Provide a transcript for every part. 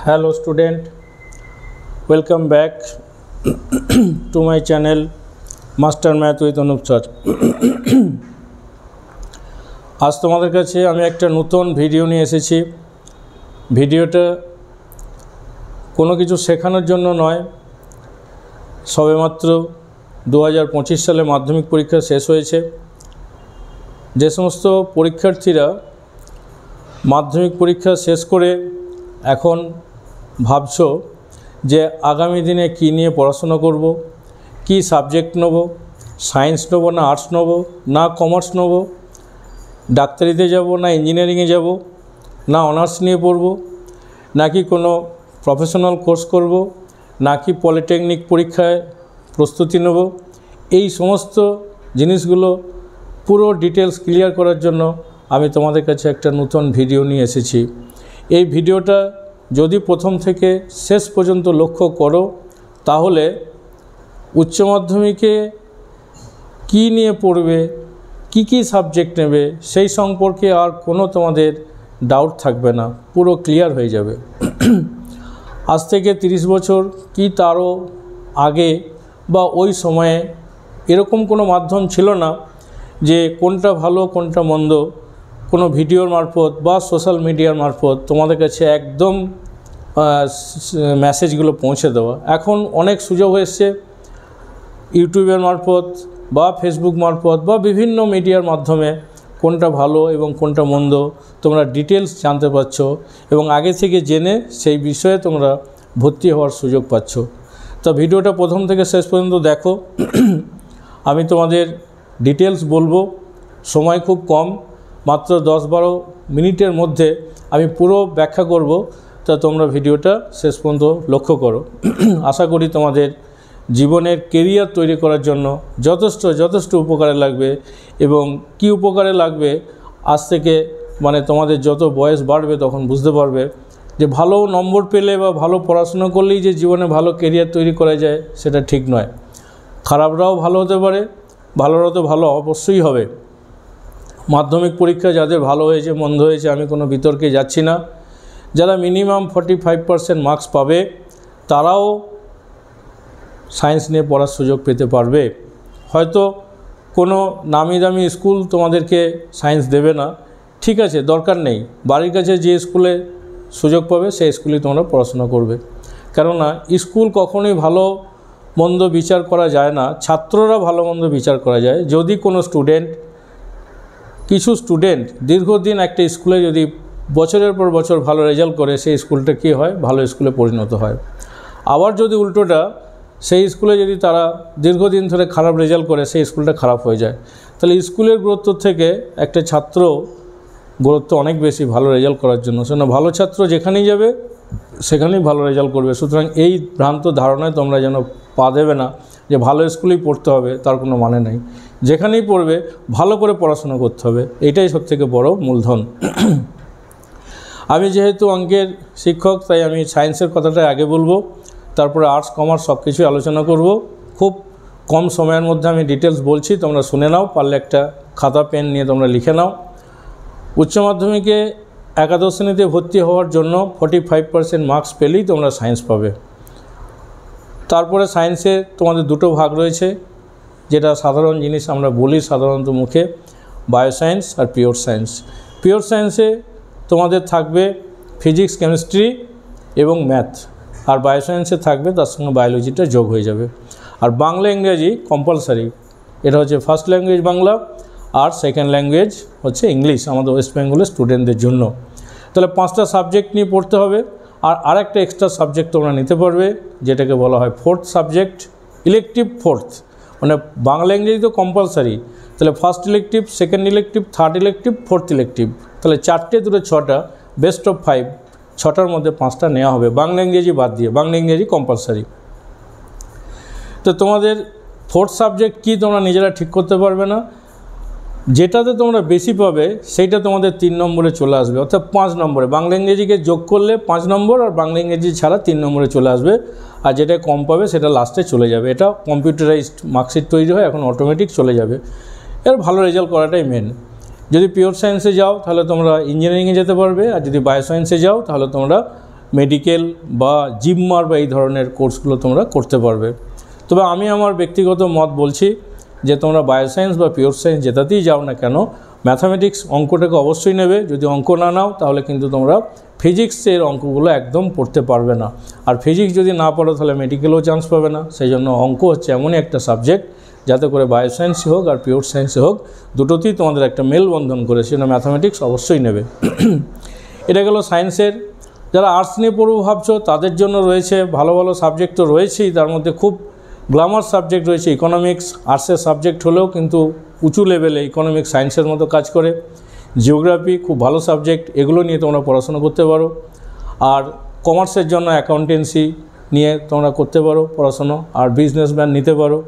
Hello student, welcome back to my channel Master Math with Anup Sir। आज তোমাদের কাছে আমি একটা নতুন ভিডিও নিয়ে এসেছি। ভিডিওটা কোনো কিছু শেখানোর জন্য নয়, সবেমাত্র 2025 সালে মাধ্যমিক পরীক্ষা শেষ হয়েছে। যে সমস্ত পরীক্ষার্থীরা মাধ্যমিক পরীক্ষা শেষ করে এখন ভাবছো যে আগামী দিনে কী নিয়ে পড়াশোনা করব, কি সাবজেক্ট নেব, সায়েন্স নেব না আর্টস নেব না কমার্স নেব, ডাক্তারিতে যাব না ইঞ্জিনিয়ারিংয়ে যাব না অনার্স নিয়ে পড়ব, নাকি কোনো প্রফেশনাল কোর্স করব, নাকি পলিটেকনিক পরীক্ষায় প্রস্তুতি নেব, এই সমস্ত জিনিসগুলো পুরো ডিটেলস ক্লিয়ার করার জন্য আমি তোমাদের কাছে একটা নতুন ভিডিও নিয়ে এসেছি। এই ভিডিওটা যদি প্রথম থেকে শেষ পর্যন্ত লক্ষ্য করো তাহলে উচ্চ মাধ্যমিকে কী নিয়ে পড়বে, কি সাবজেক্ট নেবে সেই সম্পর্কে আর কোনো তোমাদের ডাউট থাকবে না, পুরো ক্লিয়ার হয়ে যাবে। আজ থেকে 30 বছর কি তারও আগে বা ওই সময়ে এরকম কোনো মাধ্যম ছিল না যে কোনটা ভালো কোনটা মন্দ কোনো ভিডিওর মারফত বা সোশ্যাল মিডিয়ার মারফত তোমাদের কাছে একদম মেসেজগুলো পৌঁছে দেওয়া। এখন অনেক সুযোগ এসছে, ইউটিউবের মারফত বা ফেসবুক মারফত বা বিভিন্ন মিডিয়ার মাধ্যমে কোনটা ভালো এবং কোনটা মন্দ তোমরা ডিটেলস জানতে পারছো এবং আগে থেকে জেনে সেই বিষয়ে তোমরা ভর্তি হওয়ার সুযোগ পাচ্ছ। তো ভিডিওটা প্রথম থেকে শেষ পর্যন্ত দেখো। আমি তোমাদের ডিটেলস বলবো, সময় খুব কম, মাত্র 10-12 মিনিটের মধ্যে আমি পুরো ব্যাখ্যা করব। তা তোমরা ভিডিওটা শেষ পর্যন্ত লক্ষ্য করো। আশা করি তোমাদের জীবনের কেরিয়ার তৈরি করার জন্য যথেষ্ট উপকারে লাগবে। এবং কি উপকারে লাগবে আজ থেকে মানে তোমাদের যত বয়স বাড়বে তখন বুঝতে পারবে যে ভালো নম্বর পেলে বা ভালো পড়াশোনা করলেই যে জীবনে ভালো কেরিয়ার তৈরি করা যায় সেটা ঠিক নয়। খারাপরাও ভালো হতে পারে, ভালোরাও তো ভালো অবশ্যই হবে। মাধ্যমিক পরীক্ষা যাদের ভালো হয়েছে মন্দ হয়েছে আমি কোনো বিতর্কে যাচ্ছি না। যারা মিনিমাম 45% মার্কস পাবে তারাও সায়েন্স নিয়ে পড়ার সুযোগ পেতে পারবে। হয়তো কোনো নামি দামি স্কুল তোমাদেরকে সায়েন্স দেবে না, ঠিক আছে, দরকার নেই। বাড়ির কাছে যে স্কুলে সুযোগ পাবে সেই স্কুলেই তোমরা পড়াশোনা করবে। কেননা স্কুল কখনোই ভালো মন্দ বিচার করা যায় না, ছাত্ররা ভালো মন্দ বিচার করা যায়। যদি কোনো কিছু স্টুডেন্ট দীর্ঘদিন একটা স্কুলে যদি বছরের পর বছর ভালো রেজাল্ট করে সেই স্কুলটা কী হয়, ভালো স্কুলে পরিণত হয়। আবার যদি উল্টোটা সেই স্কুলে যদি তারা দীর্ঘদিন ধরে খারাপ রেজাল্ট করে সেই স্কুলটা খারাপ হয়ে যায়। তাহলে স্কুলের গুরুত্ব থেকে একটা ছাত্র গুরুত্ব অনেক বেশি ভালো রেজাল্ট করার জন্য। সেজন্য ভালো ছাত্র যেখানেই যাবে সেখানেই ভালো রেজাল্ট করবে। সুতরাং এই ভ্রান্ত ধারণায় তোমরা যেন পা দেবে না যে ভালো স্কুলেই পড়তে হবে, তার কোনো মানে নেই। যেখানেই পড়বে ভালো করে পড়াশোনা করতে হবে, এটাই সবথেকে বড় মূলধন। আমি যেহেতু অঙ্কের শিক্ষক তাই আমি সায়েন্সের কথাটা আগে বলবো, তারপরে আর্টস কমার্স সব কিছুই আলোচনা করব। খুব কম সময়ের মধ্যে আমি ডিটেলস বলছি, তোমরা শুনে নাও, পারলে একটা খাতা পেন নিয়ে তোমরা লিখে নাও। উচ্চ মাধ্যমিকে একাদশ শ্রেণীতে ভর্তি হওয়ার জন্য 45% মার্কস পেলেই তোমরা সায়েন্স পাবে। তারপরে সায়েন্সে তোমাদের দুটো ভাগ রয়েছে, যেটা সাধারণ জিনিস আমরা বলি সাধারণত মুখে, বায়োসায়েন্স আর পিওর সায়েন্স। পিওর সায়েন্সে তোমাদের থাকবে ফিজিক্স কেমিস্ট্রি এবং ম্যাথ, আর বায়োসায়েন্সে থাকবে তার সঙ্গে বায়োলজিটা যোগ হয়ে যাবে। আর বাংলা ইংরেজি কম্পালসারি, এটা হচ্ছে ফার্স্ট ল্যাঙ্গুয়েজ বাংলা আর সেকেন্ড ল্যাঙ্গুয়েজ হচ্ছে ইংলিশ আমাদের ওয়েস্ট বেঙ্গলের স্টুডেন্টদের জন্য। তাহলে 5টা সাবজেক্ট নিয়ে পড়তে হবে। আর আরেকটা এক্সট্রা সাবজেক্ট তোমরা নিতে পারবে যেটাকে বলা হয় 4th সাবজেক্ট, ইলেকটিভ 4th, মানে বাংলা ইংরেজি তো কম্পালসারি। তাহলে first elective, second elective, third elective, 4th elective. তাহলে 4টে 2 6টা, বেস্ট অফ 5, 6টার মধ্যে 5টা নেওয়া হবে বাংলা ইংরেজি বাদ দিয়ে। বাংলা ইংরেজি কম্পালসারি। তো তোমাদের 4th সাবজেক্ট কি তোমরা নিজেরা ঠিক করতে পারবে না, যেটাতে তোমরা বেশি পাবে সেইটা তোমাদের 3 নম্বরে চলে আসবে, অর্থাৎ 5 নম্বরে। বাংলা ইংরেজিকে যোগ করলে 5 নম্বর আর বাংলা ইংরেজি ছাড়া 3 নম্বরে চলে আসবে। আর যেটা কম পাবে সেটা লাস্টে চলে যাবে। এটা কম্পিউটারাইজড মার্কশিট তৈরি হয়, এখন অটোমেটিক চলে যাবে। এর ভালো রেজাল্ট করাটাই মেন। যদি পিওর সায়েন্সে যাও তাহলে তোমরা ইঞ্জিনিয়ারিংয়ে যেতে পারবে, আর যদি বায়োসায়েন্সে যাও তাহলে তোমরা মেডিকেল বা জিমমার বা এই ধরনের কোর্সগুলো তোমরা করতে পারবে। তবে আমি আমার ব্যক্তিগত মত বলছি যে তোমরা বায়োসায়েন্স বা পিওর সায়েন্স যেটাতেই যাও না কেন, ম্যাথামেটিক্স অঙ্কটাকে অবশ্যই নেবে। যদি অঙ্ক না নাও তাহলে কিন্তু তোমরা ফিজিক্সের অঙ্কগুলো একদম পড়তে পারবে না। আর ফিজিক্স যদি না পড়ো তাহলে মেডিকেলেও চান্স পাবে না। সেই জন্য অঙ্ক হচ্ছে এমনই একটা সাবজেক্ট যাতে করে বায়োসায়েন্সই হোক আর পিওর সায়েন্সই হোক, দুটোতেই তোমাদের একটা মেলবন্ধন করে, সেজন্য ম্যাথামেটিক্স অবশ্যই নেবে। এটা গেল সায়েন্সের। যারা আর্টস নিয়ে পড়বো ভাবছো তাদের জন্য রয়েছে ভালো ভালো সাবজেক্ট তো রয়েছেই, তার মধ্যে খুব গ্ল্যামার সাবজেক্ট রয়েছে ইকোনমিক্স। আর্টসের সাবজেক্ট হলেও কিন্তু উঁচু লেভেলে ইকোনমিক্স সায়েন্সের মতো কাজ করে। জিওগ্রাফি খুব ভালো সাবজেক্ট, এগুলো নিয়ে তোমরা পড়াশোনা করতে পারো। আর কমার্সের জন্য অ্যাকাউন্টেন্সি নিয়ে তোমরা করতে পারো পড়াশোনা, আর বিজনেসম্যান নিতে পারো।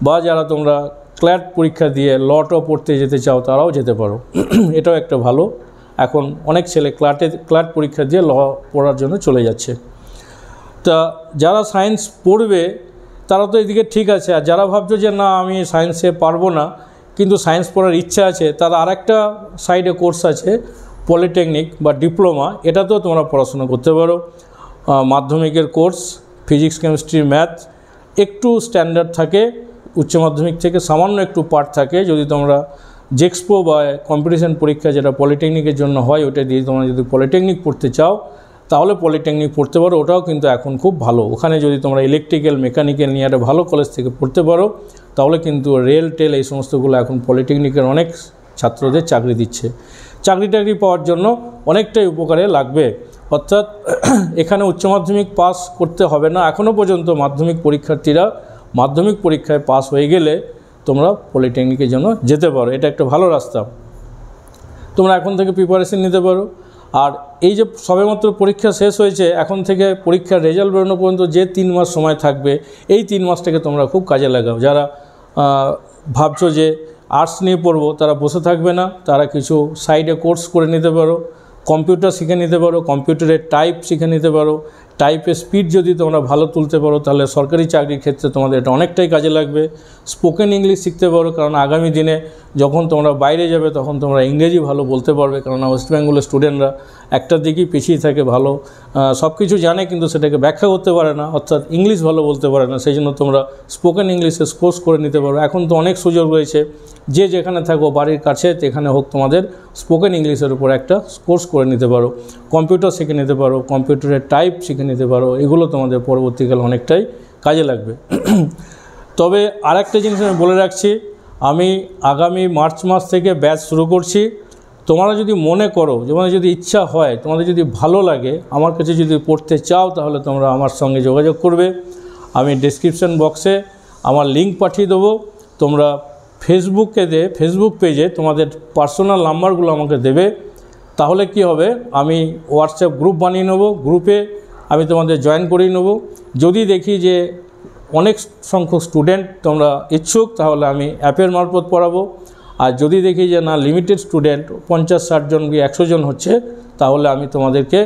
বা যারা তোমরা ক্ল্যাট পরীক্ষা দিয়ে লটও পড়তে যেতে চাও তারাও যেতে পারো। এটাও একটা ভালো, এখন অনেক ছেলে ক্ল্যাট পরীক্ষা দিয়ে ল পড়ার জন্য চলে যাচ্ছে। তা যারা সায়েন্স পড়বে তারা তো এদিকে ঠিক আছে, আর যারা ভাবছো যে না আমি সায়েন্সে পারবো না কিন্তু সায়েন্স পড়ার ইচ্ছা আছে, তারা আরেকটা সাইডে কোর্স আছে পলিটেকনিক বা ডিপ্লোমা, এটাতেও তোমরা পড়াশোনা করতে পারো। মাধ্যমিকের কোর্স, ফিজিক্স কেমিস্ট্রি ম্যাথ একটু স্ট্যান্ডার্ড থাকে, উচ্চ মাধ্যমিক থেকে সামান্য একটু পার্ট থাকে। যদি তোমরা জেক্সপো বা কম্পিটিশন পরীক্ষা যেটা পলিটেকনিকের জন্য হয় ওটা দিয়ে তোমরা যদি পলিটেকনিক পড়তে চাও তাহলে পলিটেকনিক পড়তে পারো, ওটাও কিন্তু এখন খুব ভালো। ওখানে যদি তোমরা ইলেকট্রিক্যাল মেকানিক্যাল নিয়ে একটা ভালো কলেজ থেকে পড়তে পারো তাহলে কিন্তু রেল টেল এই সমস্তগুলো এখন পলিটেকনিকের অনেক ছাত্রদের চাকরি দিচ্ছে। চাকরি টাকরি পাওয়ার জন্য অনেকটাই উপকারে লাগবে। অর্থাৎ এখানে উচ্চ মাধ্যমিক পাস করতে হবে না, এখনও পর্যন্ত মাধ্যমিক পরীক্ষার্থীরা মাধ্যমিক পরীক্ষায় পাস হয়ে গেলে তোমরা পলিটেকনিকের জন্য যেতে পারো। এটা একটা ভালো রাস্তা, তোমরা এখন থেকে প্রিপারেশন নিতে পারো। আর এই যে সবেমাত্র পরীক্ষা শেষ হয়েছে, এখন থেকে পরীক্ষার রেজাল্ট বেরোনো পর্যন্ত যে 3 মাস সময় থাকবে, এই 3 মাসটাকে তোমরা খুব কাজে লাগাও। যারা ভাবছো যে আর্টস নিয়ে পড়বো তারা বসে থাকবে না, তারা কিছু সাইডে কোর্স করে নিতে পারো, কম্পিউটার শিখে নিতে পারো, কম্পিউটারের টাইপ শিখে নিতে পারো। টাইপের স্পিড যদি তোমরা ভালো তুলতে পারো তাহলে সরকারি চাকরির ক্ষেত্রে তোমাদের এটা অনেকটাই কাজে লাগবে। স্পোকেন ইংলিশ শিখতে পারো, কারণ আগামী দিনে যখন তোমরা বাইরে যাবে তখন তোমরা ইংরেজি ভালো বলতে পারবে। কেননা ওয়েস্ট বেঙ্গলের স্টুডেন্টরা একটা দিকেই পিছিয়ে থাকে, ভালো সব কিছু জানে কিন্তু সেটাকে ব্যাখ্যা করতে পারে না, অর্থাৎ ইংলিশ ভালো বলতে পারে না। সেই জন্য তোমরা স্পোকেন ইংলিশের কোর্স করে নিতে পারো। এখন তো অনেক সুযোগ রয়েছে, যে যেখানে থাকো বাড়ির কাছে যেখানে হোক তোমাদের স্পোকেন ইংলিশের উপর একটা কোর্স করে নিতে পারো। কম্পিউটার শিখে নিতে পারো, কম্পিউটারের টাইপ শিখে নিতে পারো, এগুলো তোমাদের পরবর্তীকালে অনেকটাই কাজে লাগবে। তবে আরেকটা জিনিস আমি বলে রাখছি, আমি আগামী মার্চ মাস থেকে ব্যাচ শুরু করছি। তোমরা যদি মনে করো, তোমাদের যদি ইচ্ছা হয়, তোমাদের যদি ভালো লাগে, আমার কাছে যদি পড়তে চাও তাহলে তোমরা আমার সঙ্গে যোগাযোগ করবে। আমি ডেসক্রিপশন বক্সে আমার লিঙ্ক পাঠিয়ে দেবো। তোমরা ফেসবুক পেজে তোমাদের পার্সোনাল নাম্বারগুলো আমাকে দেবে, তাহলে কি হবে আমি হোয়াটসঅ্যাপ গ্রুপ বানিয়ে নেব, গ্রুপে আমি তোমাদের জয়েন করিয়ে নেব। যদি দেখি যে অনেক সংখ্যক স্টুডেন্ট তোমরা ইচ্ছুক তাহলে আমি অ্যাপের মারফত পড়াবো। আর যদি দেখি যে না লিমিটেড স্টুডেন্ট 50-60 জন কি 100 জন হচ্ছে তাহলে আমি তোমাদেরকে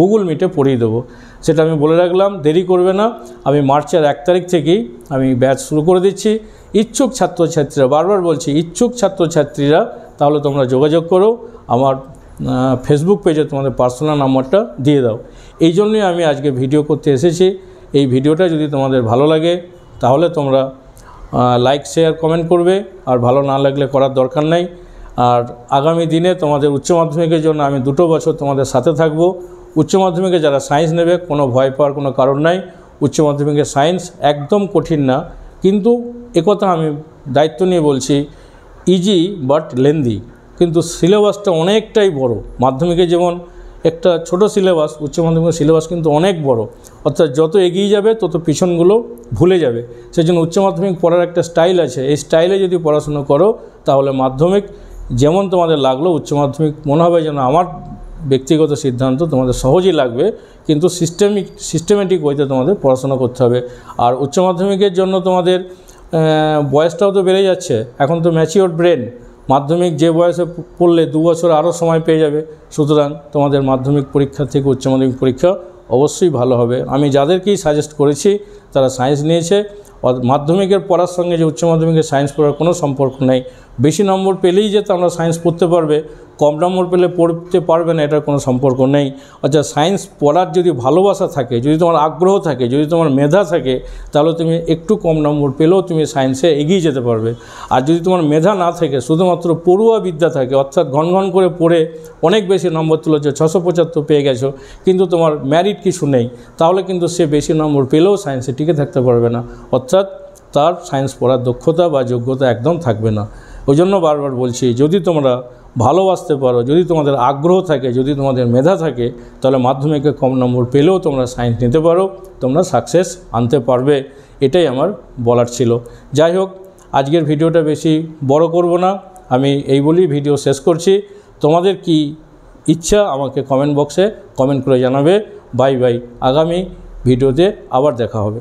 গুগল মিটে পড়িয়ে দেবো। সেটা আমি বলে রাখলাম, দেরি করবে না। আমি মার্চের 1 তারিখ থেকেই আমি ব্যাচ শুরু করে দিচ্ছি। ইচ্ছুক ছাত্রছাত্রীরা, বারবার বলছি ইচ্ছুক ছাত্রছাত্রীরা তাহলে তোমরা যোগাযোগ করো, আমার ফেসবুক পেজে তোমাদের পার্সোনাল নাম্বারটা দিয়ে দাও। এই জন্যই আমি আজকে ভিডিও করতে এসেছি। এই ভিডিওটা যদি তোমাদের ভালো লাগে তাহলে তোমরা লাইক শেয়ার কমেন্ট করবে, আর ভালো না লাগলে করার দরকার নাই। আর আগামী দিনে তোমাদের উচ্চ মাধ্যমিকের জন্য আমি 2 বছর তোমাদের সাথে থাকব। উচ্চ মাধ্যমিকে যারা সায়েন্স নেবে কোনো ভয় পাওয়ার কোনো কারণ নাই। উচ্চ মাধ্যমিকের সায়েন্স একদম কঠিন না, কিন্তু একথা আমি দায়িত্ব নিয়ে বলছি, ইজি বাট লেন্দি, কিন্তু সিলেবাসটা অনেকটাই বড়। মাধ্যমিকে যেমন একটা ছোট সিলেবাস, উচ্চ মাধ্যমিকের সিলেবাস কিন্তু অনেক বড়। অর্থাৎ যত এগিয়ে যাবে তত পিছনগুলো ভুলে যাবে। সেই জন্য উচ্চ মাধ্যমিক পড়ার একটা স্টাইল আছে, এই স্টাইলে যদি পড়াশুনো করো তাহলে মাধ্যমিক যেমন তোমাদের লাগলো উচ্চ মাধ্যমিক মনে হবে যেন, আমার ব্যক্তিগত সিদ্ধান্ত, তোমাদের সহজেই লাগবে, কিন্তু সিস্টেমেটিক ওয়েতে তোমাদের পড়াশোনা করতে হবে। আর উচ্চ মাধ্যমিকের জন্য তোমাদের বয়সটাও তো বেড়ে যাচ্ছে, এখন তো ম্যাচিওর ব্রেন। মাধ্যমিক যে বয়সে পড়লে 2 বছর আরও সময় পেয়ে যাবে। সুতরাং তোমাদের মাধ্যমিক পরীক্ষা থেকে উচ্চ মাধ্যমিক পরীক্ষা অবশ্যই ভালো হবে। আমি যাদেরকেই সাজেস্ট করেছি তারা সায়েন্স নিয়েছে। মাধ্যমিকের পড়ার সঙ্গে যে উচ্চ মাধ্যমিকের সায়েন্স পড়ার কোনো সম্পর্ক নেই। বেশি নম্বর পেলেই যে তোমরা সায়েন্স পড়তে পারবে, কম নম্বর পেলে পড়তে পারবে না, এটার কোনো সম্পর্ক নেই। অর্থাৎ সায়েন্স পড়ার যদি ভালোবাসা থাকে, যদি তোমার আগ্রহ থাকে, যদি তোমার মেধা থাকে, তাহলে তুমি একটু কম নম্বর পেলেও তুমি সায়েন্সে এগিয়ে যেতে পারবে। আর যদি তোমার মেধা না থাকে, শুধুমাত্র পড়ুয়া বিদ্যা থাকে, অর্থাৎ ঘন করে পড়ে অনেক বেশি নম্বর তুলেছো, 675 পেয়ে গেছো, কিন্তু তোমার ম্যারিট কিছু নেই, তাহলে কিন্তু সে বেশি নম্বর পেলেও সায়েন্সে টিকে থাকতে পারবে না, অর্থাৎ তার সায়েন্স পড়ার দক্ষতা বা যোগ্যতা একদম থাকবে না। ওই জন্য বারবার বলছি, যদি তোমরা ভালোবাসতে পারো, যদি তোমাদের আগ্রহ থাকে, যদি তোমাদের মেধা থাকে, তাহলে মাধ্যমিকে কম নম্বর পেলেও তোমরা সায়েন্স নিতে পারো, তোমরা সাকসেস আনতে পারবে। এটাই আমার বলার ছিল। যাই হোক, আজকের ভিডিওটা বেশি বড় করব না, আমি এই বলেই ভিডিও শেষ করছি। তোমাদের কি ইচ্ছা আমাকে কমেন্ট বক্সে কমেন্ট করে জানাবে। বাই বাই, আগামী ভিডিওতে আবার দেখা হবে।